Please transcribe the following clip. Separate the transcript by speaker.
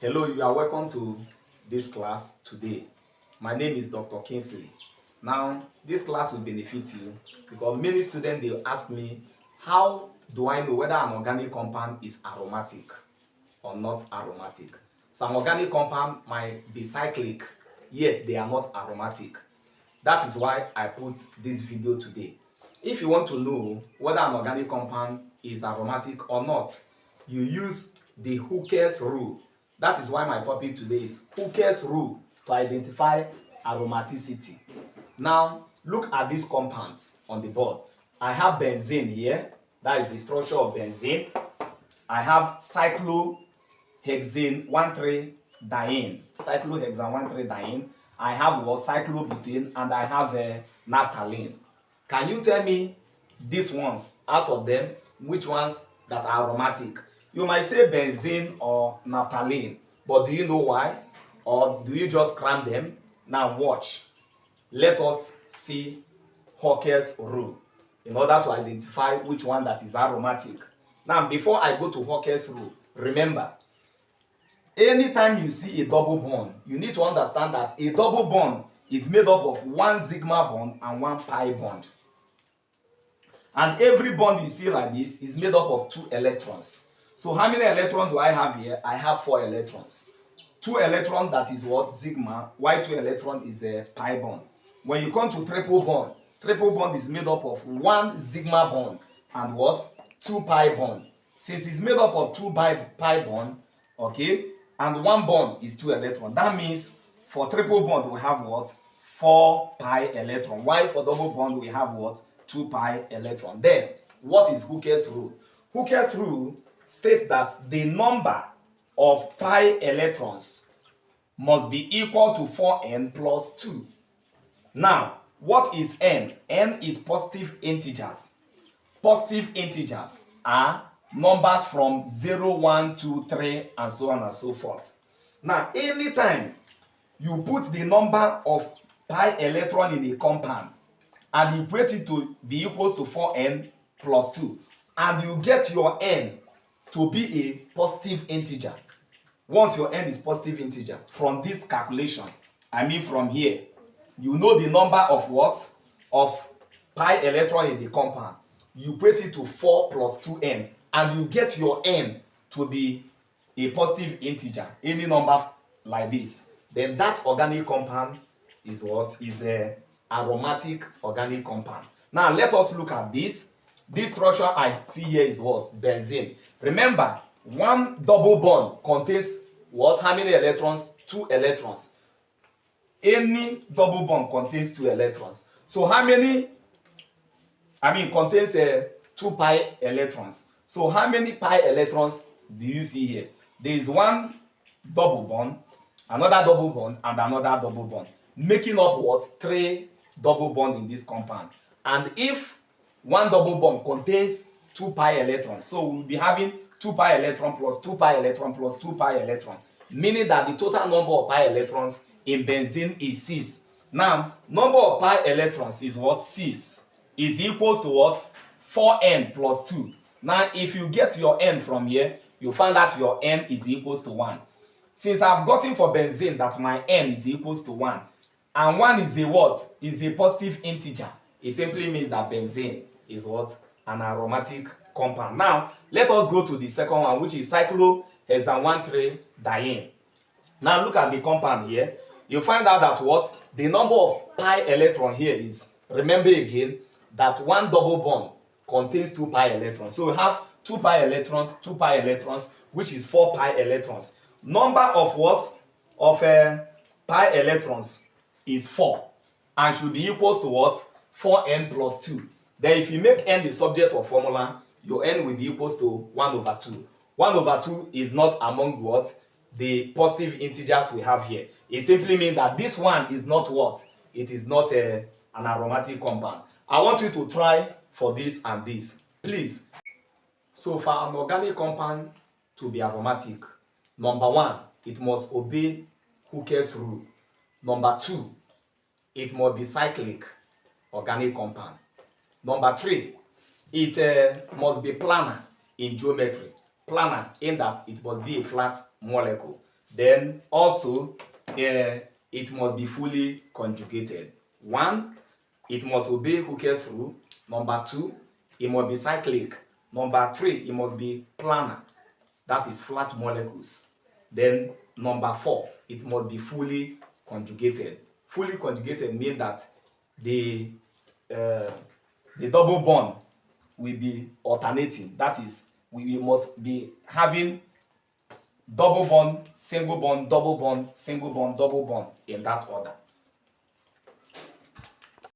Speaker 1: Hello, you are welcome to this class today. My name is Dr. Kingsley. Now, this class will benefit you because many students they ask me, how do I know whether an organic compound is aromatic or not aromatic? Some organic compound might be cyclic, yet they are not aromatic. That is why I put this video today. If you want to know whether an organic compound is aromatic or not, you use the Huckel's rule. That is why my topic today is Huckel's rule to identify aromaticity. Now, look at these compounds on the board. I have benzene here. That is the structure of benzene. I have cyclohexane 1,3-diene. Cyclohexane 1,3-diene. I have cyclobutane and I have naphthalene. Can you tell me these ones out of them, which ones that are aromatic? You might say benzene or naphthalene, but do you know why? Or do you just cram them? Now watch. Let us see Huckel's rule in order to identify which one that is aromatic. Now, before I go to Huckel's rule, remember, anytime you see a double bond, you need to understand that a double bond is made up of one sigma bond and one pi bond. And every bond you see like this is made up of 2 electrons. So how many electrons do I have here? I have 4 electrons. 2 electrons, that is what? Sigma. While 2 electrons is a pi bond. When you come to triple bond is made up of 1 sigma bond and what? 2 pi bond. Since it's made up of 2 pi bond, okay, and 1 bond is 2 electrons. That means for triple bond we have what? 4 pi electron. While for double bond we have what? 2 pi electron. Then, what is Huckel's rule? Huckel's rule states that the number of pi electrons must be equal to 4n plus 2. Now, what is n? N is positive integers. Positive integers are numbers from 0, 1, 2, 3, and so on and so forth. Now, anytime you put the number of pi electron in a compound and equate it to be equals to 4n plus 2, and you get your n to be a positive integer. Once your n is positive integer, from this calculation, I mean from here, you know the number of what? Of pi electron in the compound. You equate it to 4 plus 2n, and you get your n to be a positive integer, any number like this. Then that organic compound is what? Is a aromatic organic compound. Now let us look at this. This structure I see here is what? Benzene. Remember, one double bond contains what? How many electrons? 2 electrons. Any double bond contains 2 electrons. So how many? Contains 2 pi electrons. So how many pi electrons do you see here? There is one double bond, another double bond, and another double bond, making up what? 3 double bond in this compound. And if one double bond contains 2 pi electrons, so we'll be having 2 pi electron plus 2 pi electron plus 2 pi electron, meaning that the total number of pi electrons in benzene is 6. Now, number of pi electrons is what? 6 is equals to what? 4n plus 2. Now, if you get your n from here, you find that your n is equals to 1. Since I've gotten for benzene that my n is equals to 1, and 1 is a what? Is a positive integer. It simply means that benzene is what? An aromatic compound. Now, let us go to the second one, which is cyclohexane 1,3-diene. Now, look at the compound here. You find out that what? The number of pi electron here is, remember again, that one double bond contains 2 pi electrons. So we have 2 pi electrons, 2 pi electrons, which is 4 pi electrons. Number of what? Of pi electrons is 4 and should be equals to what? 4n plus 2. Then if you make n the subject of formula, your n will be equals to 1 over 2. 1 over 2 is not among what? The positive integers we have here. It simply means that this one is not what? It is not an aromatic compound. I want you to try for this and this, please. So for an organic compound to be aromatic, number 1, it must obey Huckel's rule. Number 2, it must be cyclic organic compound. Number 3, it must be planar in geometry. Planar in that it must be a flat molecule. Then also it must be fully conjugated. One, it must obey Hooke's rule. Number two, it must be cyclic. Number three, it must be planar. That is flat molecules. Then number four, it must be fully conjugated. Fully conjugated means that the uh, the double bond will be alternating. That is, we must be having double bond, single bond, double bond, single bond, double bond in that order.